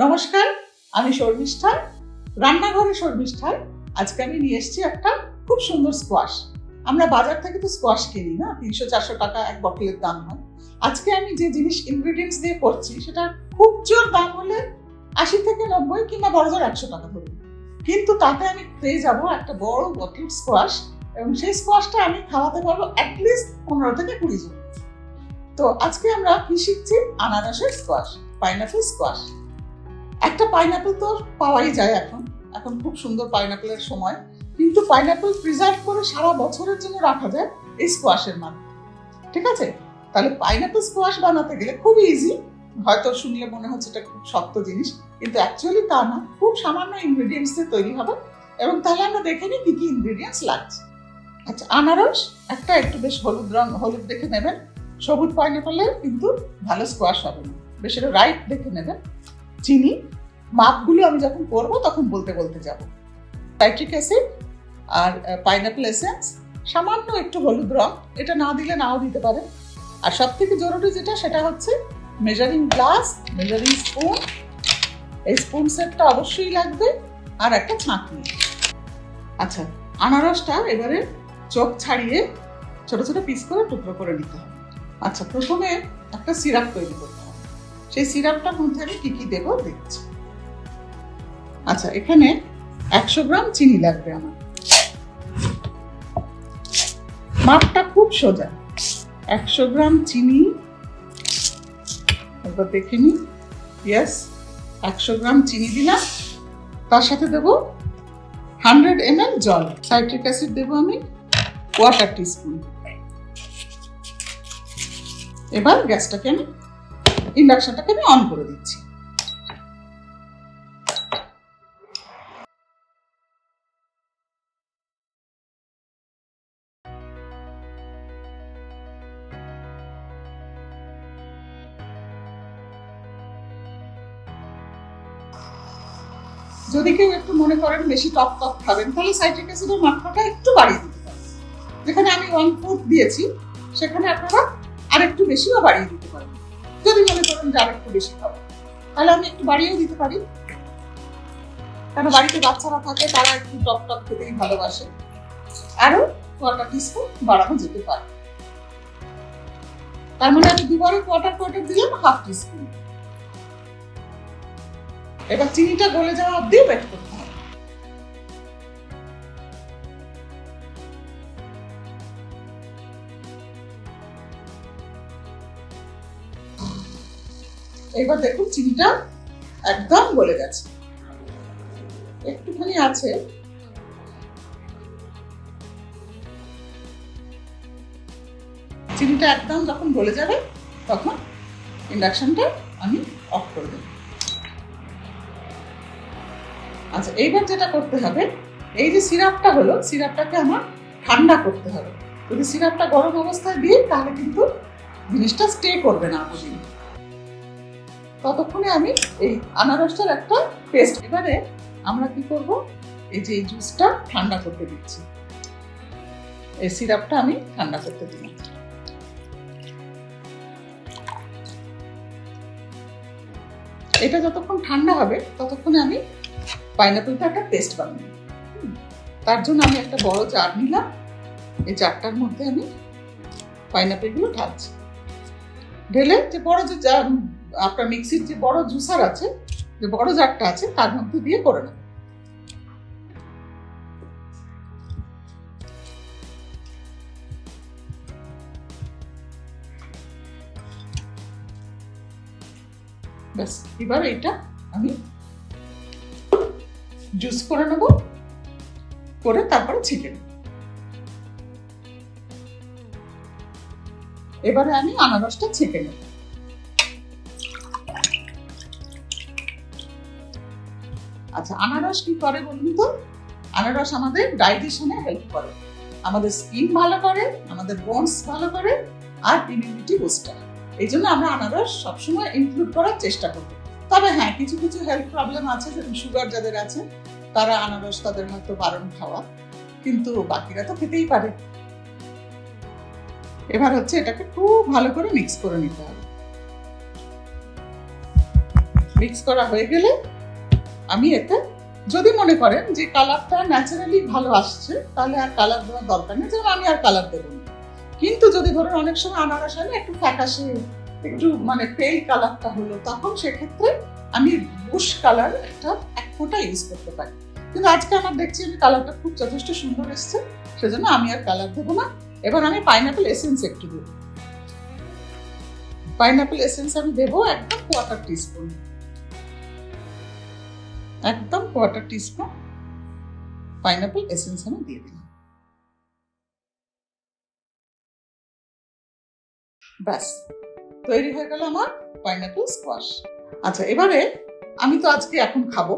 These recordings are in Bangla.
নমস্কার, আমি শর্মিষ্ঠা, রান্নাঘরে শর্মিষ্ঠা। আজকে আমি নিয়ে এসেছি একটা খুব সুন্দর স্কোয়াশ। আমরা বাজার থেকে তো স্কোয়াশ কিনি না, 300-400 টাকা এক বটলের দাম হয়। আজকে আমি যে জিনিস ইনগ্রেডিয়েন্টস দিয়ে করছি সেটা খুব জোর দাম হলে 80 থেকে 90 কিংবা বড় জোর 100 টাকা ধরুন, কিন্তু তাতে আমি পেয়ে যাবো একটা বড় বটলের স্কোয়াশ, এবং সেই স্কোয়াশটা আমি খাওয়াতে পারবো অ্যাটলিস্ট 15 থেকে 20 জন। তো আজকে আমরা কি শিখছি? আনারসের স্কোয়াশ, পাইনাপেল স্কোয়াশ। একটা পাইনাপেল তো পাওয়াই যায় এখন খুব সুন্দর পাইনাপেলের সময়, কিন্তু পাইনাপেল প্রিজার্ভ করে সারা বছরের জন্য রাখা যায় এই স্কোয়াশের মাধ্যমে। ঠিক আছে, তাহলে পাইনাপেল স্কোয়াশ বানাতে গেলে খুব ইজি। হয়তো শুনলে মনে হচ্ছে এটা খুব শক্ত জিনিস, কিন্তু অ্যাকচুয়ালি তা না, খুব সামান্য ইনগ্রেডিয়েন্টস দিয়ে তৈরি হবে। এবং তাহলে আমরা দেখে নিই কি কি ইনগ্রেডিয়েন্টস লাগছে। আচ্ছা, আনারস একটা একটু বেশ হলুদ দেখে নেবেন। সবুজ পাইনাপেলের কিন্তু ভালো স্কোয়াশ হবে না, বেশ এটা রাইট দেখে নেবেন। চিনি, মাপগুলো আমি যখন করবো তখন বলতে বলতে যাব। সাইট্রিক অ্যাসিড আর পাইনাপেল এসেন্স, সামান্য একটু হলুদ রং, এটা না দিলে নাও দিতে পারে। আর সব থেকে জরুরি যেটা, সেটা হচ্ছে মেজারিং গ্লাস, মেজারিং স্পুন। এই স্পুন সেটটা অবশ্যই লাগবে, আর একটা ছাঁকনি। আচ্ছা, আনারসটা এবারে চোখ ছাড়িয়ে ছোট ছোট পিস করে টুকরো করে নিতে হবে। আচ্ছা, প্রথমে একটা সিরাপ তৈরি করতে হবে। সেই সিরাপটার মধ্যে আমি কি কি দেবো দেখছি। আচ্ছা, এখানে 100 গ্রাম চিনি লাগবে আমার। মাপটা খুব সোজা, 100 গ্রাম চিনি। একবার দেখে নিই। ইয়েস, 100 গ্রাম চিনি দিলাম। তার সাথে দেবো 100 ml জল। সাইট্রিক অ্যাসিড দেবো আমি 1/4 টিস্পুন। এবার ইন্ডাকশনটাকে আমি অন করে দিচ্ছি। যদি কেউ একটু মনে করেন বেশি টক খাবেন, তাহলে সাইট্রিক অ্যাসিডের মাত্রাটা একটু বাড়িয়ে দিতে পারেন। যেখানে আমি 1/4 দিয়েছি, সেখানে আপনারা আরেকটু বেশিও বাড়িয়ে দিতে পারেন। যদি মনে করেন যে আরেকটু বেশি খাবেন, তাহলে আমি একটু বাড়িয়েও দিতে পারি। কারণ বাড়িতে বাচ্চারা থাকে, তারা একটু টক খেতেই ভালোবাসে। আরো 1/4 টিস্পুন বাড়ানো যেতে পারে। তার মানে আমি দুবারে 1/4 দিলাম, 1/2 টিস্পুন। এবার চিনিটা গলে যাওয়া অব্দি ওয়েট করতে হবে। এবার দেখুন চিনিটা একদম গলে গেছে, একটুখানি আছে। চিনিটা একদম যখন গলে যাবে, তখন ইন্ডাকশনটা আমি অফ করে দেব। আচ্ছা, এইবার যেটা করতে হবে, এই যে সিরাপটা হলো, সিরাপটাকে আমার ঠান্ডা করতে হবে। যদি সিরাপটা গরম অবস্থায় দিই, তাহলে কিন্তু জিনিসটা স্টে করবে না বুঝি। ততক্ষণে আমি এই আনারসটার একটা পেস্ট। এবারে আমরা কি করব, এই যে এই জুসটা ঠান্ডা করতে দিচ্ছি। এই সিরাপটা আমি ঠান্ডা করতে দিলাম। এটা যতক্ষণ ঠান্ডা হবে, ততক্ষণে আমি পাইনাপেলটা একটা পেস্ট বানাবো। তার জন্য আমি একটা বড় জার নিলাম। এই জারটার মধ্যে আমি পাইনাপেলগুলো ঢালছি। ঢেলে যে বড় যে আপনার মিক্সির যে বড় জুসার আছে, যে বড় জারটা আছে, তার মধ্যে দিয়ে করে নেব। ব্যাস, এবার এটা আমি জুস করে নেব, করে তারপরে ছেঁকে নেব। এবারে আমি আনারসটা ছেঁকে নেব। আচ্ছা, আনারস কি করে বলুন তো? আনারস আমাদের ডাইজেশনে হেল্প করে, আমাদের স্কিন ভালো করে, আমাদের বোনস ভালো করে, আর ইমিউনিটি বুস্টার। এই জন্য আমরা আনারস সবসময় ইনক্লুড করার চেষ্টা করব। তবে হ্যাঁ, কিছু কিছু হেলথ প্রবলেম আছে, যেমন সুগার যাদের আছে, তারা আনারস তাদের হয়তো বারণ খাওয়া, কিন্তু বাকিরা তো খেতেই পারে। এবার হচ্ছে এটাকে খুব ভালো করে মিক্স করে নিতে হবে। মিক্স করা হয়ে গেলে আমি এতে যদি মনে করেন যে কালারটা ন্যাচারালি ভালো আসছে তাহলে আর কালার দেওয়ার দরকার নেই, যেমন আমি আর কালার দেবো না। কিন্তু যদি ধরুন অনেক সময় আনারস হলে একটু ফ্যাকাশে একটু মানে পেল কালারটা হলো, তখন সেক্ষেত্রে আমি বুশ কালার এক ফোঁটা ইউজ করতে পারি। কিন্তু আজকে আমার দেখছি আমি কালারটা খুব যথেষ্ট সুন্দর এসছে, সেজন্য আমি আর কালার দেবো না। এবার আমি পাইনাপেল এসেন্স একটু দেবো। পাইনাপেল এসেন্স আমি দেবো একদম কোয়ার্টার টিস্পুন, একদম কোয়ার্টার টিস্পুন পাইনাপেল এসেন্স আমি দিয়ে দিলাম। ব্যাস তৈরি হয়ে গেল আমার পাইনাপেল স্কোয়াশ। আচ্ছা, এবারে আমি তো আজকে এখন খাবো,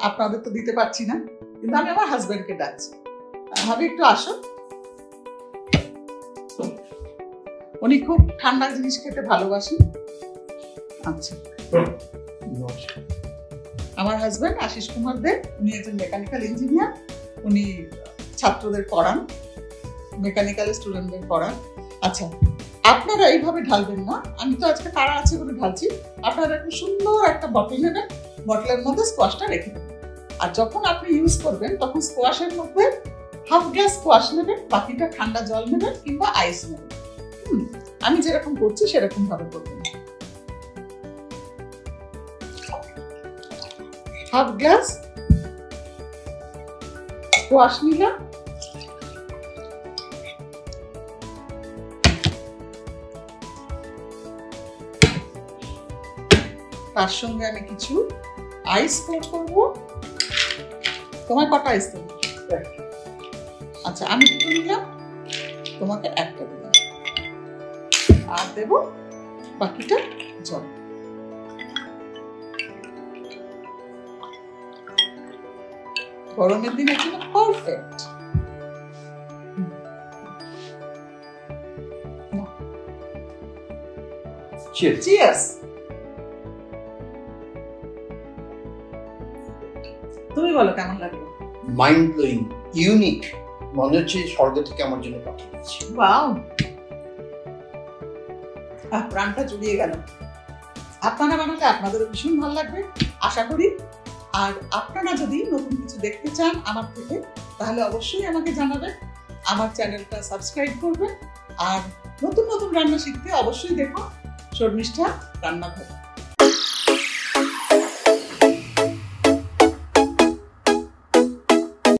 আপনাদের তো দিতে পারছি না, কিন্তু আমি আমার হাজবেন্ডকে ডাকছি। ভাবি একটু আসো। উনি খুব ঠান্ডা জিনিস খেতে ভালোবাসেন। আচ্ছা, আমার হাজবেন্ড আশিস কুমার দে, উনি একজন মেকানিক্যাল ইঞ্জিনিয়ার। উনি ছাত্রদের পড়ান, মেকানিক্যাল স্টুডেন্টদের পড়ান। আচ্ছা, আপনারা এইভাবে ঢালবেন না, আমি তো আজকে তারা আছে বলে ঢালছি। আপনারা একটু সুন্দর একটা বটল নেবেন, বটলের মধ্যে স্কোয়াশটা রেখে দেবেন। আর যখন আপনি ইউজ করবেন তখন স্কোয়াশের মধ্যে হাফ গ্লাস স্কোয়াশ নেবেন, বাকিটা ঠান্ডা জল নেবেন কিংবা আইস নেবেন। আমি যেরকম করছি সেরকম ভাবে করবেন। হাফ গ্লাস স্কোয়াশ নিলাম, তার সঙ্গে আমি কিছু আইস করব। তোমার কটা আইস দেবো? আচ্ছা, আমি দুটো নিলাম, তোমাকে একটা দিলাম, আর দেব বাকিটা জল। গরমের দিনের জন্য পারফেক্ট। চিয়ার্স। তুমি বলো কেমন লাগলো? মাইন্ড ব্লোয়িং, ইউনিক, মনে হচ্ছে স্বর্গ থেকে আমার জন্য পাঠিয়েছে। ওয়াও, প্রাণটা জুড়িয়ে গেল। আপনারা বানালে আপনাদেরও ভীষণ ভালো লাগবে আশা করি। আর আপনারা যদি নতুন কিছু দেখতে চান আমার থেকে, তাহলে অবশ্যই আমাকে জানাবেন, আমার চ্যানেলটা সাবস্ক্রাইব করবেন। আর নতুন নতুন রান্না শিখতে অবশ্যই দেখো শর্মিষ্ঠা রান্নাঘর।